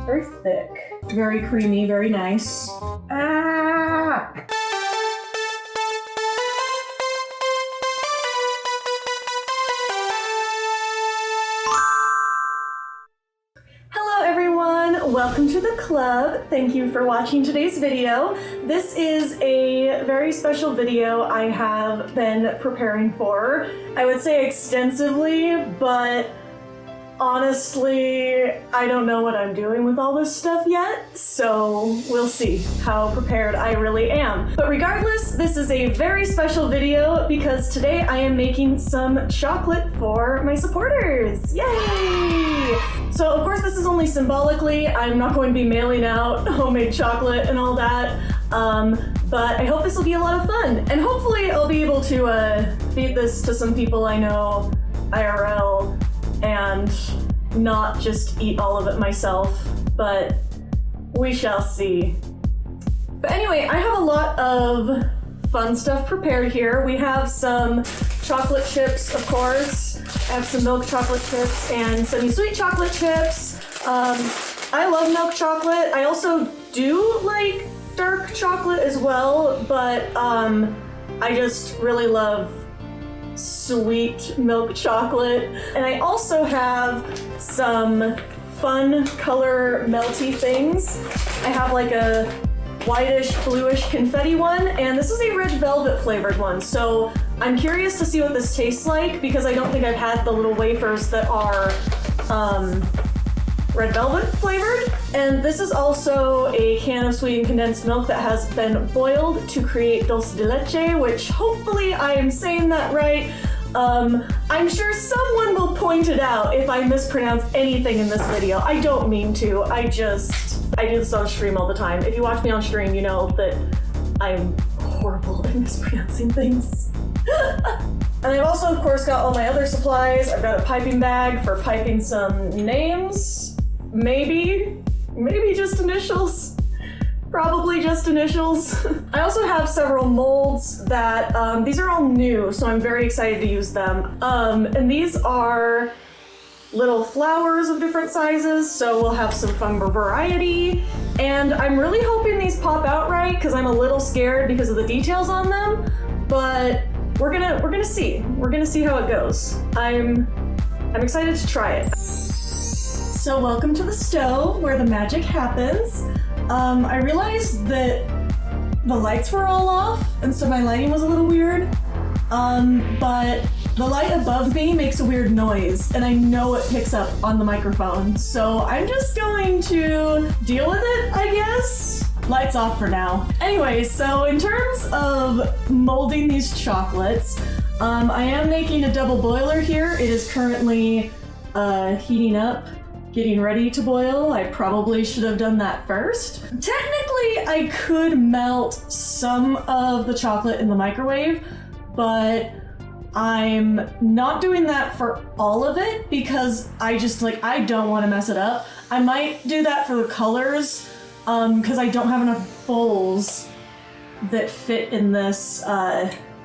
Very thick, very creamy, very nice. Ah! Hello everyone, welcome to the club. Thank you for watching today's video. This is a very special video I have been preparing for. I would say extensively, but honestly, I don't know what I'm doing with all this stuff yet, so we'll see how prepared I really am. But regardless, this is a very special video because today I am making some chocolate for my supporters. Yay! So of course this is only symbolically. I'm not going to be mailing out homemade chocolate and all that, but I hope this will be a lot of fun. And hopefully I'll be able to feed this to some people I know IRL and not just eat all of it myself, but we shall see. But anyway, I have a lot of fun stuff prepared here. We have some chocolate chips, of course. I have some milk chocolate chips and semi-sweet chocolate chips. I love milk chocolate. I also do like dark chocolate as well, but I just really love sweet milk chocolate. And I also have some fun color melty things. I have like a whitish bluish confetti one, and this is a red velvet flavored one. So I'm curious to see what this tastes like because I don't think I've had the little wafers that are red velvet flavored. And this is also a can of sweetened condensed milk that has been boiled to create dulce de leche, which hopefully I am saying that right. I'm sure someone will point it out if I mispronounce anything in this video. I don't mean to, I do this on stream all the time. If you watch me on stream, you know that I'm horrible at mispronouncing things. And I've also, of course, got all my other supplies. I've got a piping bag for piping some names. Maybe just initials. Probably just initials. I also have several molds that, these are all new, so I'm very excited to use them. And these are little flowers of different sizes, so we'll have some fun variety. And I'm really hoping these pop out right, because I'm a little scared because of the details on them, but we're gonna see. We're gonna see how it goes. I'm excited to try it. So welcome to the stove where the magic happens. I realized that the lights were all off, and so my lighting was a little weird, but the light above me makes a weird noise, and I know it picks up on the microphone, so I'm just going to deal with it, I guess. Lights off for now. Anyway, so in terms of molding these chocolates, I am making a double boiler here. It is currently heating up, getting ready to boil. I probably should have done that first. Technically, I could melt some of the chocolate in the microwave, but I'm not doing that for all of it because I don't want to mess it up. I might do that for the colors because I don't have enough bowls that fit in this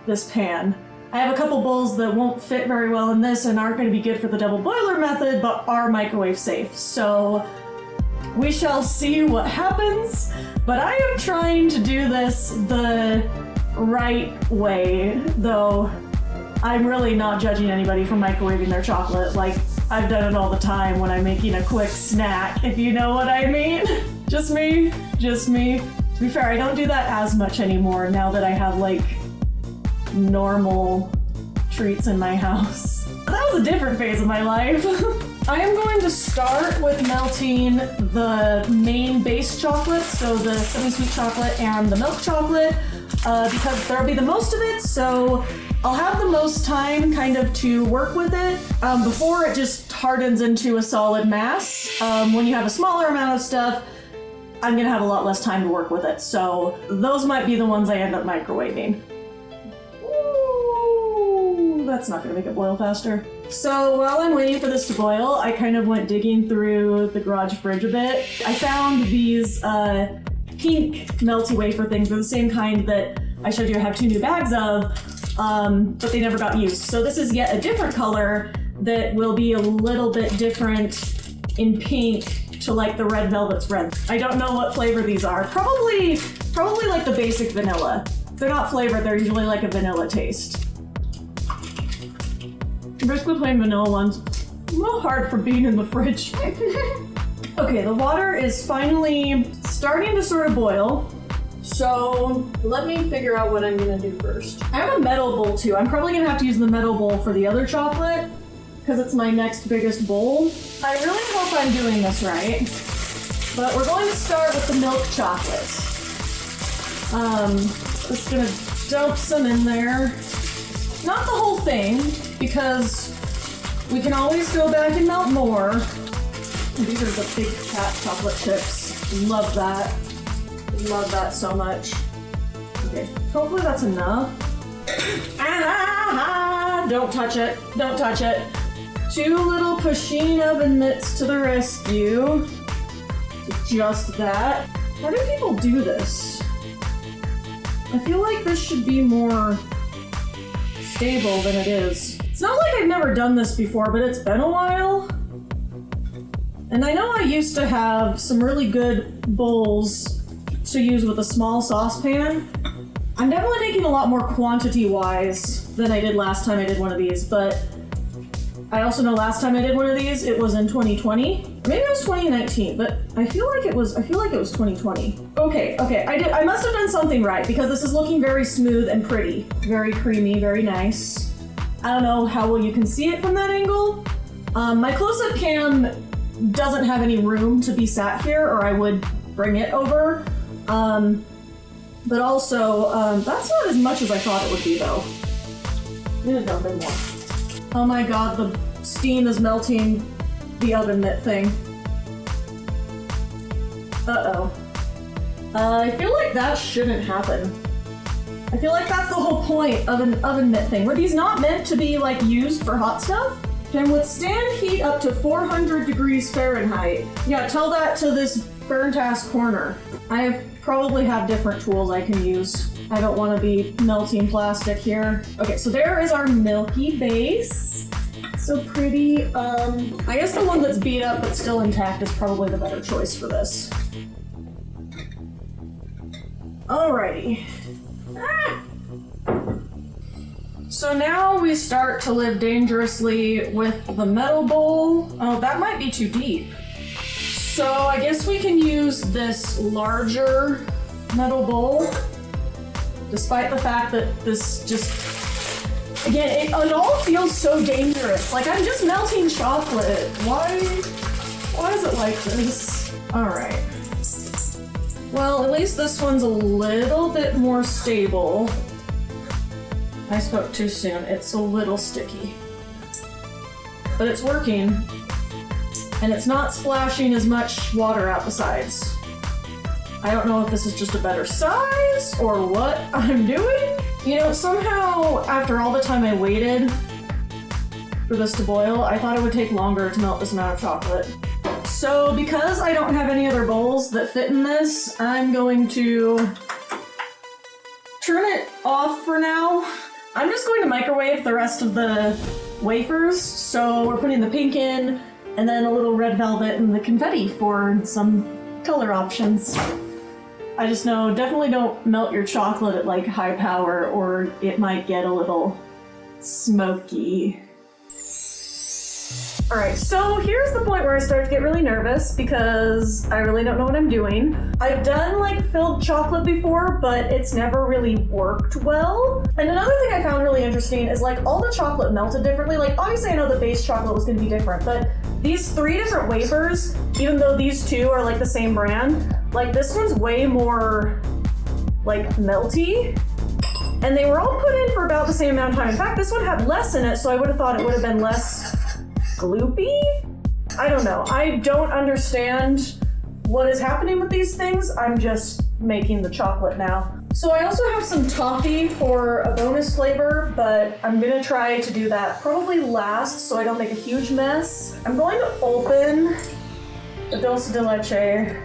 this pan. I have a couple bowls that won't fit very well in this and aren't going to be good for the double boiler method, but are microwave safe. So we shall see what happens, but I am trying to do this the right way, though I'm really not judging anybody for microwaving their chocolate. Like, I've done it all the time when I'm making a quick snack, if you know what I mean. Just me. To be fair, I don't do that as much anymore now that I have like normal treats in my house. That was a different phase of my life. I am going to start with melting the main base chocolate, so the semi-sweet chocolate and the milk chocolate, because there'll be the most of it, so I'll have the most time kind of to work with it before it just hardens into a solid mass. When you have a smaller amount of stuff, I'm gonna have a lot less time to work with it, so those might be the ones I end up microwaving. That's not gonna make it boil faster. So while I'm waiting for this to boil, I kind of went digging through the garage fridge a bit. I found these pink melty wafer things. They're the same kind that I showed you I have 2 new bags of, but they never got used. So this is yet a different color that will be a little bit different in pink to like the Red Velvet's red. I don't know what flavor these are. Probably like the basic vanilla. If they're not flavored, they're usually like a vanilla taste. Basically plain vanilla ones. A little hard for being in the fridge. Okay, the water is finally starting to sort of boil. So let me figure out what I'm gonna do first. I have a metal bowl too. I'm probably gonna have to use the metal bowl for the other chocolate because it's my next biggest bowl. I really hope I'm doing this right. But we're going to start with the milk chocolate. Just gonna dump some in there. Not the whole thing, because we can always go back and melt more. These are the big cat chocolate chips. Love that. Love that so much. Okay, hopefully that's enough. Don't touch it. Don't touch it. 2 little pusheen oven mitts to the rescue. Just that. How do people do this? I feel like this should be more stable than it is. It's not like I've never done this before, but it's been a while. And I know I used to have some really good bowls to use with a small saucepan. I'm definitely making a lot more quantity-wise than I did last time I did one of these, but I also know last time I did one of these, it was in 2020. Maybe it was 2019, but I feel like it was 2020. Okay, I must have done something right because this is looking very smooth and pretty. Very creamy, very nice. I don't know how well you can see it from that angle. My close-up cam doesn't have any room to be sat here, or I would bring it over. But also, that's not as much as I thought it would be though. I'm gonna dump in more. Oh my god, the steam is melting the oven mitt thing. Uh-oh. I feel like that shouldn't happen. I feel like that's the whole point of an oven mitt thing. Were these not meant to be like used for hot stuff? Can withstand heat up to 400 degrees Fahrenheit. Yeah, tell that to this burnt-ass corner. I probably have different tools I can use. I don't want to be melting plastic here. Okay, so there is our milky base. So pretty. I guess the one that's beat up but still intact is probably the better choice for this. Alrighty. So now we start to live dangerously with the metal bowl. Oh, that might be too deep. So I guess we can use this larger metal bowl, despite the fact that this just, again, it all feels so dangerous. Like I'm just melting chocolate. Why is it like this? All right. Well, at least this one's a little bit more stable. I spoke too soon. It's a little sticky. But it's working. And it's not splashing as much water out the sides. I don't know if this is just a better size or what I'm doing. You know, somehow after all the time I waited for this to boil, I thought it would take longer to melt this amount of chocolate. So because I don't have any other bowls that fit in this, I'm going to turn it off for now. I'm just going to microwave the rest of the wafers. So we're putting the pink in, and then a little red velvet and the confetti for some color options. I just know, definitely don't melt your chocolate at like high power or it might get a little smoky. Alright, so here's the point where I start to get really nervous because I really don't know what I'm doing. I've done like filled chocolate before, but it's never really worked well. And another thing I found really interesting is like all the chocolate melted differently. Like obviously I know the base chocolate was going to be different, but these 3 different wafers, even though these 2 are like the same brand, like this one's way more like melty. And they were all put in for about the same amount of time. In fact, this one had less in it, so I would have thought it would have been less gloopy? I don't know. I don't understand what is happening with these things. I'm just making the chocolate now. So I also have some toffee for a bonus flavor, but I'm gonna try to do that probably last so I don't make a huge mess. I'm going to open the dulce de leche.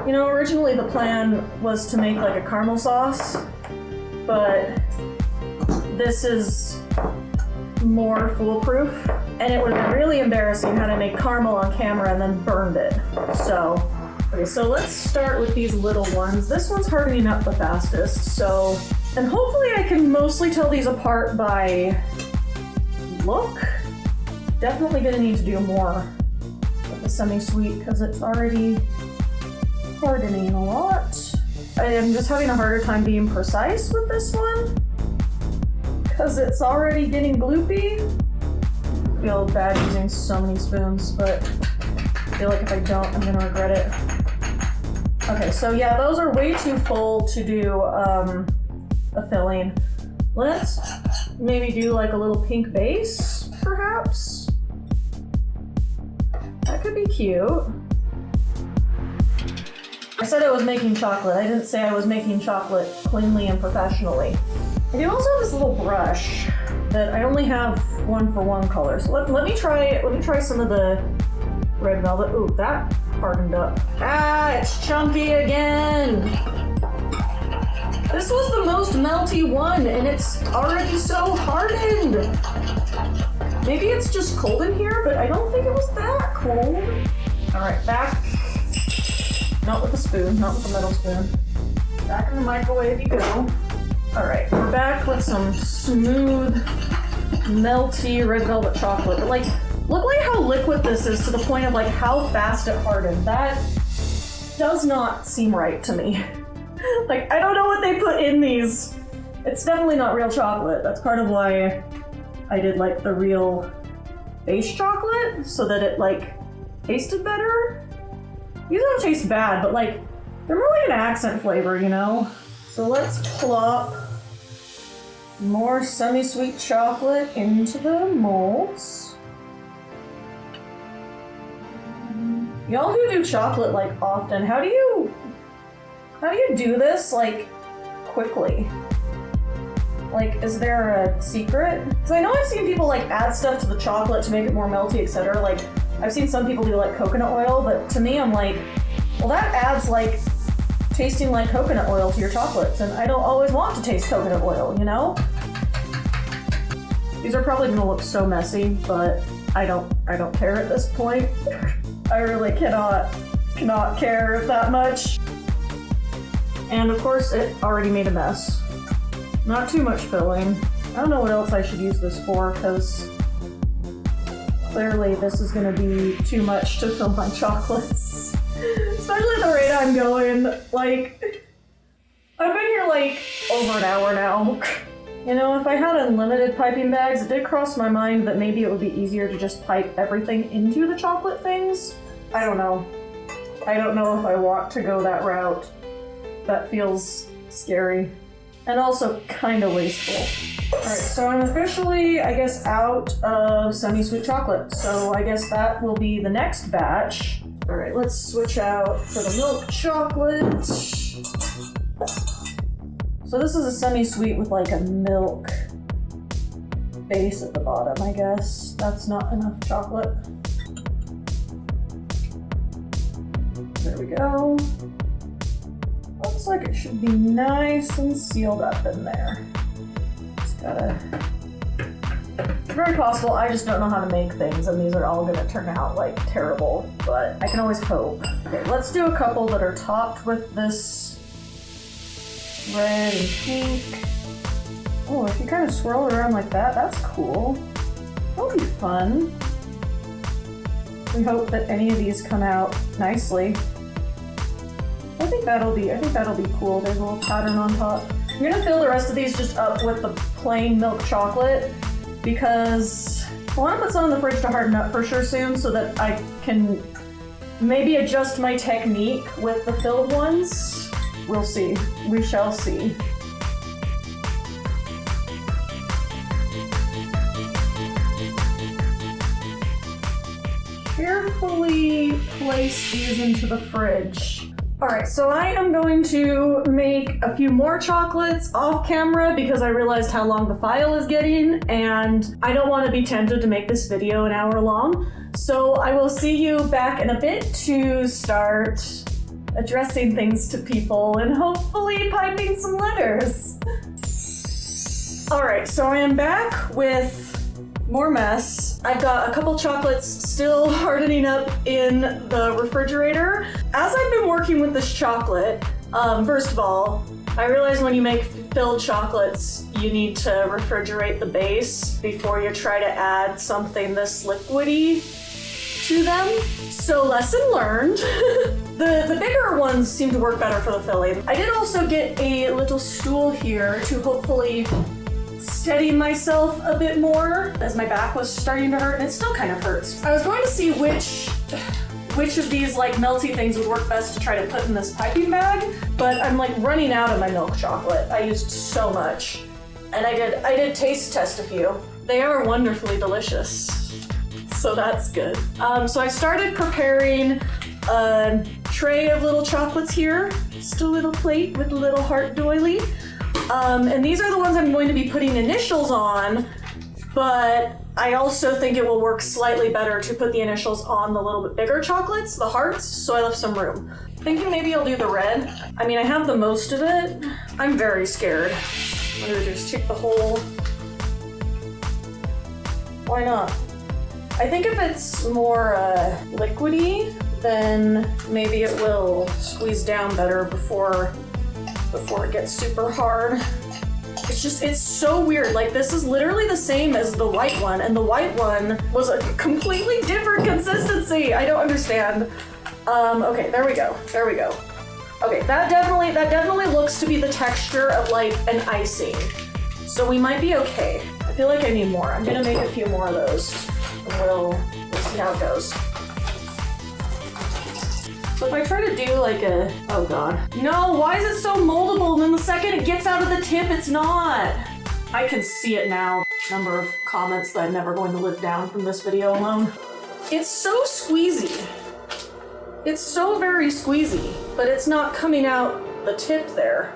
You know, originally the plan was to make like a caramel sauce, but this is more foolproof. And it would have been really embarrassing had I made caramel on camera and then burned it. So, okay, so let's start with these little ones. This one's hardening up the fastest, so, and hopefully I can mostly tell these apart by look. Definitely gonna need to do more with the semi-sweet because it's already hardening a lot. I am just having a harder time being precise with this one because it's already getting gloopy. I feel bad using so many spoons, but I feel like if I don't, I'm gonna regret it. Okay, so yeah, those are way too full to do a filling. Let's maybe do like a little pink base, perhaps. That could be cute. I said I was making chocolate. I didn't say I was making chocolate cleanly and professionally. I do also have this little brush that I only have one for one color. So let me try some of the red velvet. Ooh, that hardened up. Ah, it's chunky again. This was the most melty one and it's already so hardened. Maybe it's just cold in here, but I don't think it was that cold. All right, back. Not with the spoon, not with the metal spoon. Back in the microwave you go. All right, we're back with some smooth, melty red velvet chocolate. But like, look like how liquid this is to the point of like how fast it hardened. That does not seem right to me. Like, I don't know what they put in these. It's definitely not real chocolate. That's part of why I did like the real base chocolate, so that it like tasted better. These don't taste bad, but like, they're more like an accent flavor, you know? So let's plop more semi-sweet chocolate into the molds. Y'all who do chocolate like often, how do you do this like quickly? Like, is there a secret? Because I know I've seen people like add stuff to the chocolate to make it more melty, etc. Like, I've seen some people do like coconut oil, but to me I'm like, well, that adds like tasting like coconut oil to your chocolates, and I don't always want to taste coconut oil, you know? These are probably gonna look so messy, but I don't care at this point. I really cannot care that much. And of course it already made a mess. Not too much filling. I don't know what else I should use this for, because clearly this is gonna be too much to fill my chocolates. Especially the rate I'm going. Like, I've been here like over an hour now. You know, if I had unlimited piping bags, it did cross my mind that maybe it would be easier to just pipe everything into the chocolate things. I don't know. I don't know if I want to go that route. That feels scary. And also kind of wasteful. Alright, so I'm officially, I guess, out of semi-sweet chocolate. So I guess that will be the next batch. Alright, let's switch out for the milk chocolate. So this is a semi-sweet with like a milk base at the bottom, I guess. That's not enough chocolate. There we go. Looks like it should be nice and sealed up in there. Just gotta... It's very possible, I just don't know how to make things, and these are all gonna turn out like terrible, but I can always hope. Okay, let's do a couple that are topped with this red and pink. Oh, if you kind of swirl it around like that, that's cool. That'll be fun. We hope that any of these come out nicely. I think that'll be cool. There's a little pattern on top. I'm gonna fill the rest of these just up with the plain milk chocolate because I want to put some in the fridge to harden up for sure soon so that I can maybe adjust my technique with the filled ones. We'll see. We shall see. Carefully place these into the fridge. Alright, so I am going to make a few more chocolates off camera because I realized how long the file is getting and I don't want to be tempted to make this video an hour long. So I will see you back in a bit to start addressing things to people and hopefully piping some letters. Alright, so I am back with more mess. I've got a couple chocolates still hardening up in the refrigerator. As I've been working with this chocolate, first of all, I realized when you make filled chocolates, you need to refrigerate the base before you try to add something this liquidy to them. So lesson learned. The bigger ones seem to work better for the filling. I did also get a little stool here to hopefully steady myself a bit more as my back was starting to hurt, and it still kind of hurts. I was going to see which of these like melty things would work best to try to put in this piping bag, but I'm like running out of my milk chocolate. I used so much. And I did taste test a few. They are wonderfully delicious. So that's good. So I started preparing a tray of little chocolates here. Just a little plate with a little heart doily. And these are the ones I'm going to be putting initials on, but I also think it will work slightly better to put the initials on the little bit bigger chocolates, the hearts, so I left some room. Thinking maybe I'll do the red. I mean, I have the most of it. I'm very scared. I'm gonna just take the whole... Why not? I think if it's more liquidy, then maybe it will squeeze down better before it gets super hard. It's so weird. Like, this is literally the same as the white one, and the white one was a completely different consistency. I don't understand. Okay, there we go. Okay, that definitely looks to be the texture of like an icing. So we might be okay. I feel like I need more. I'm gonna make a few more of those, and we'll see how it goes. So if I try to do like a, oh god. No, why is it so moldable? And then the second it gets out of the tip, it's not. I can see it now. Number of comments that I'm never going to live down from this video alone. It's so squeezy. It's so very squeezy, but it's not coming out the tip there.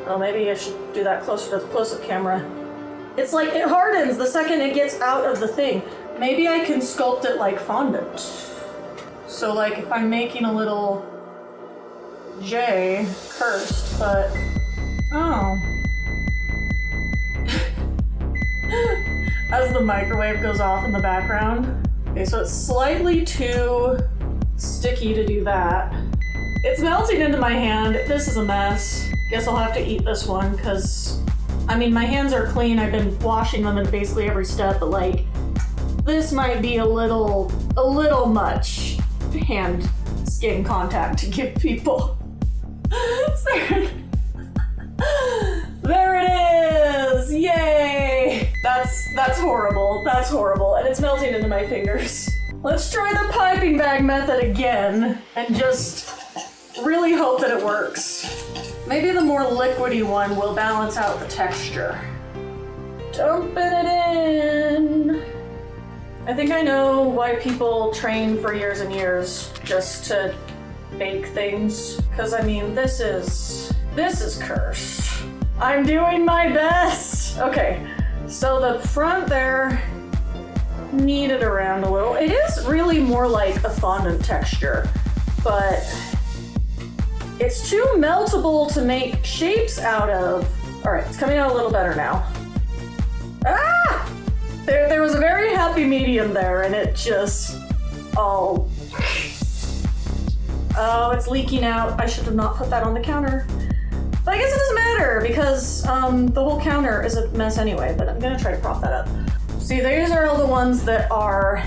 Oh, maybe I should do that closer to the close-up camera. It's like it hardens the second it gets out of the thing. Maybe I can sculpt it like fondant. So like if I'm making a little J, cursed, but, oh. As the microwave goes off in the background. Okay, so it's slightly too sticky to do that. It's melting into my hand. This is a mess. Guess I'll have to eat this one, because, I mean, my hands are clean. I've been washing them in basically every step, but like, this might be a little much hand skin contact to give people. There it is! Yay! That's horrible. That's horrible. And it's melting into my fingers. Let's try the piping bag method again and just really hope that it works. Maybe the more liquidy one will balance out the texture. Dumping it in. I think I know why people train for years and years just to bake things. Because I mean, this is cursed. I'm doing my best. Okay, so the front there, knead it around a little. It is really more like a fondant texture, but it's too meltable to make shapes out of. All right, it's coming out a little better now. Ah! There was a very happy medium there, and it just, oh, it's leaking out. I should have not put that on the counter. But I guess it doesn't matter, because the whole counter is a mess anyway, but I'm gonna try to prop that up. See, these are all the ones that are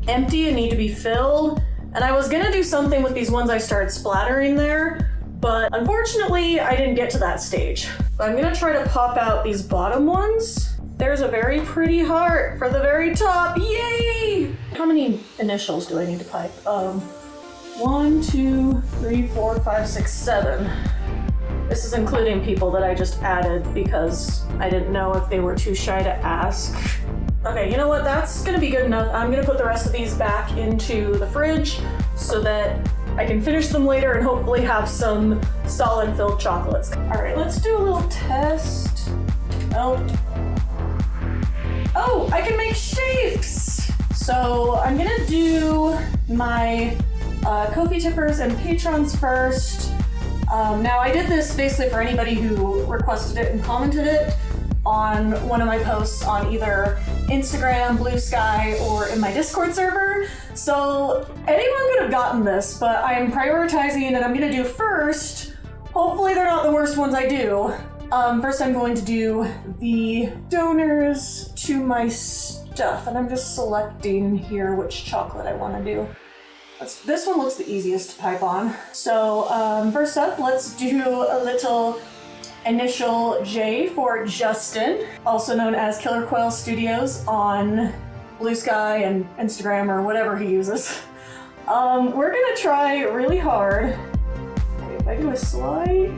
empty and need to be filled, and I was gonna do something with these ones I started splattering there, but unfortunately, I didn't get to that stage. But I'm gonna try to pop out these bottom ones. There's a very pretty heart for the very top. Yay! How many initials do I need to pipe? 1, 2, 3, 4, 5, 6, 7. This is including people that I just added because I didn't know if they were too shy to ask. Okay, you know what? That's gonna be good enough. I'm gonna put the rest of these back into the fridge so that I can finish them later and hopefully have some solid filled chocolates. All right, let's do a little test. Oh, I can make shapes! So I'm gonna do my Ko-fi tippers and patrons first. Now I did this basically for anybody who requested it and commented it on one of my posts on either Instagram, Bluesky, or in my Discord server. So anyone could have gotten this, but I'm prioritizing and I'm gonna do first. Hopefully they're not the worst ones I do. First I'm going to do the donors to my stuff, and I'm just selecting here which chocolate I want to do. This one looks the easiest to type on. So first up, let's do a little initial J for Justin, also known as killerquailstudios on Bluesky and Instagram or whatever he uses. We're gonna try really hard. Okay, if I do a slide.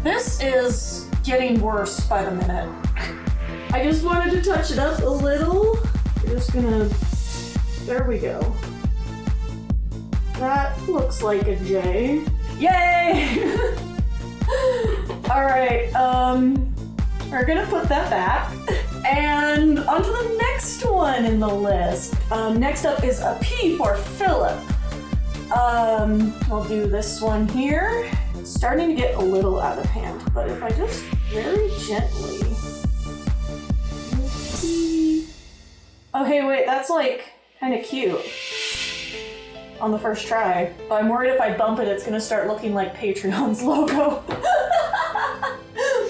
This is getting worse by the minute. I just wanted to touch it up a little. We're just gonna, there we go. That looks like a J. Yay! Alright, we're gonna put that back. And on to the next one in the list. Next up is a P for Philip. I'll do this one here. It's starting to get a little out of hand, but if I just very gently. Oh, hey, wait, that's like kind of cute on the first try. But I'm worried if I bump it, it's gonna start looking like Patreon's logo.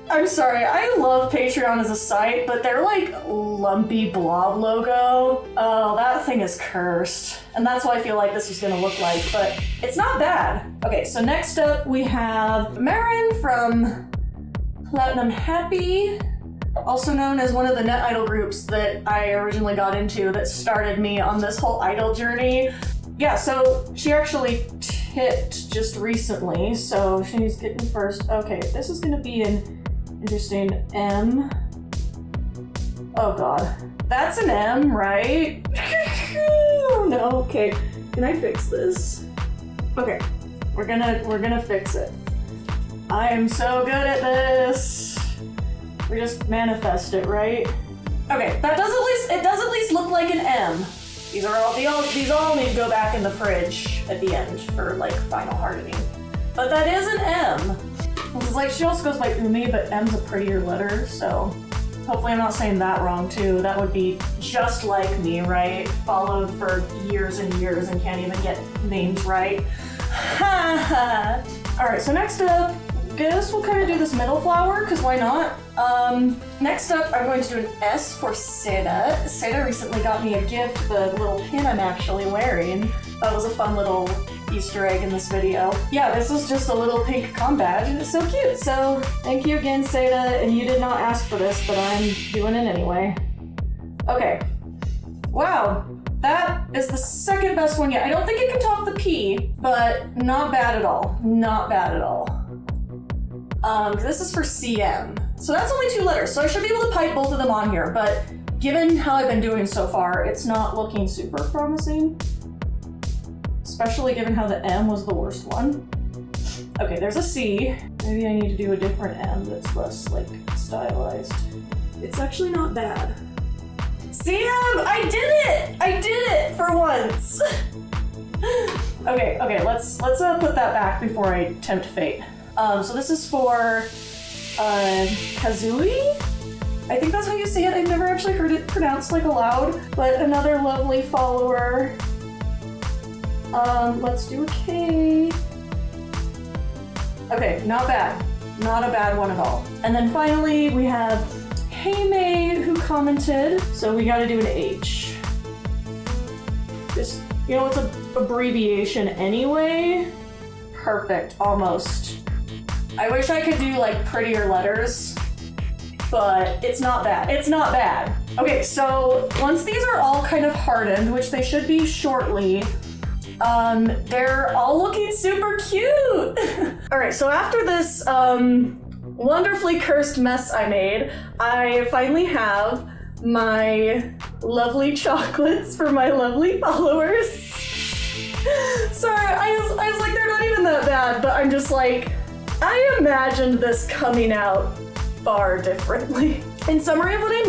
I'm sorry, I love Patreon as a site, but their like lumpy blob logo, oh, that thing is cursed. And that's what I feel like this was gonna look like, but it's not bad. Okay, so next up we have Marin from Platinum Happy, also known as one of the net idol groups that I originally got into that started me on this whole idol journey. Yeah, so she actually tipped just recently, so she's getting first. Okay, this is gonna be an interesting M. Oh god. That's an M, right? Oh no, okay. Can I fix this? Okay, we're gonna fix it. I am so good at this. We just manifest it, right? Okay, that does it does at least look like an M. These all need to go back in the fridge at the end for like final hardening. But that is an M. It's like she also goes by Umi, but M's a prettier letter, so hopefully I'm not saying that wrong too. That would be just like me, right? Followed for years and years and can't even get names right. Alright, so next up, guess we'll kind of do this middle flower, because why not? Next up, I'm going to do an S for Seda. Seda recently got me a gift, the little pin I'm actually wearing. That was a fun little Easter egg in this video. Yeah, this is just a little pink com badge, and it's so cute. So thank you again, Seda, and you did not ask for this, but I'm doing it anyway. Okay. Wow, that is the second best one yet. I don't think it can top the P, but not bad at all. Not bad at all. This is for CM. So that's only 2 letters, so I should be able to pipe both of them on here, but given how I've been doing so far, it's not looking super promising. Especially given how the M was the worst one. Okay, there's a C. Maybe I need to do a different M that's less, like, stylized. It's actually not bad. CM! I did it! I did it for once! Okay, let's put that back before I tempt fate. So this is for Kazooie? I think that's how you say it. I've never actually heard it pronounced like aloud, but another lovely follower. Let's do a K. Okay, not bad. Not a bad one at all. And then finally we have HayMay who commented, so we gotta do an H. Just, you know, it's an abbreviation anyway. Perfect, almost. I wish I could do like prettier letters, but it's not bad. It's not bad. Okay, so once these are all kind of hardened, which they should be shortly, they're all looking super cute. All right, so after this wonderfully cursed mess I made, I finally have my lovely chocolates for my lovely followers. Sorry, I was like, they're not even that bad, but I'm just like, I imagined this coming out far differently. In summary of what I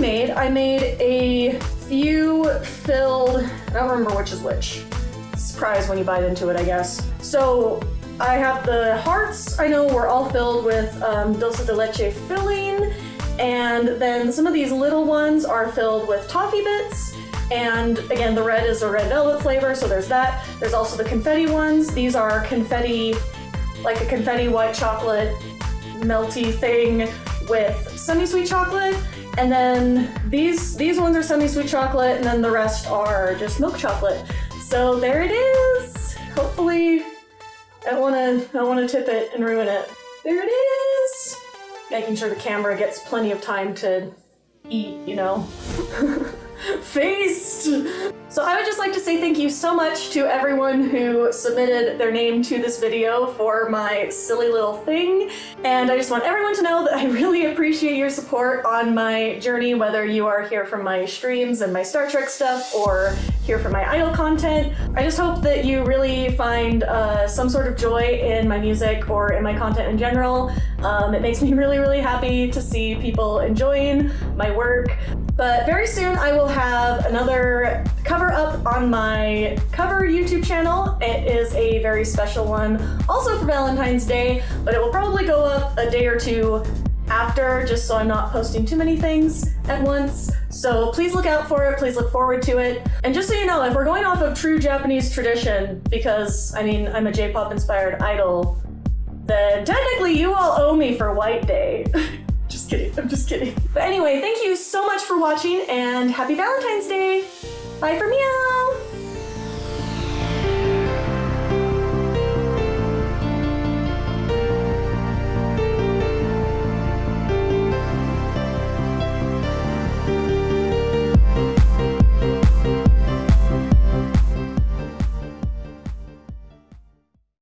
made a few filled, I don't remember which is which. Surprise when you bite into it, I guess. So I have the hearts, I know, were all filled with dulce de leche filling, And then some of these little ones are filled with toffee bits. And again, the red is a red velvet flavor, so there's that. There's also the confetti ones. These are confetti, like a confetti white chocolate melty thing with semi-sweet chocolate. And then these ones are semi-sweet chocolate, and then the rest are just milk chocolate. So there it is. Hopefully, I don't wanna tip it and ruin it. There it is. Making sure the camera gets plenty of time to eat, you know. Feast! So I would just like to say thank you so much to everyone who submitted their name to this video for my silly little thing. And I just want everyone to know that I really appreciate your support on my journey, whether you are here from my streams and my Star Trek stuff or here for my idol content. I just hope that you really find some sort of joy in my music or in my content in general. It makes me really, really happy to see people enjoying my work. But very soon I will have another cover up on my cover YouTube channel. It is a very special one, also for Valentine's Day, but it will probably go up a day or two after, just so I'm not posting too many things at once. So please look out for it, please look forward to it. And just so you know, if we're going off of true Japanese tradition, because I mean, I'm a J-pop inspired idol, then technically you all owe me for White Day. Just kidding, I'm just kidding. But anyway, thank you so much for watching and happy Valentine's Day. Bye for meow.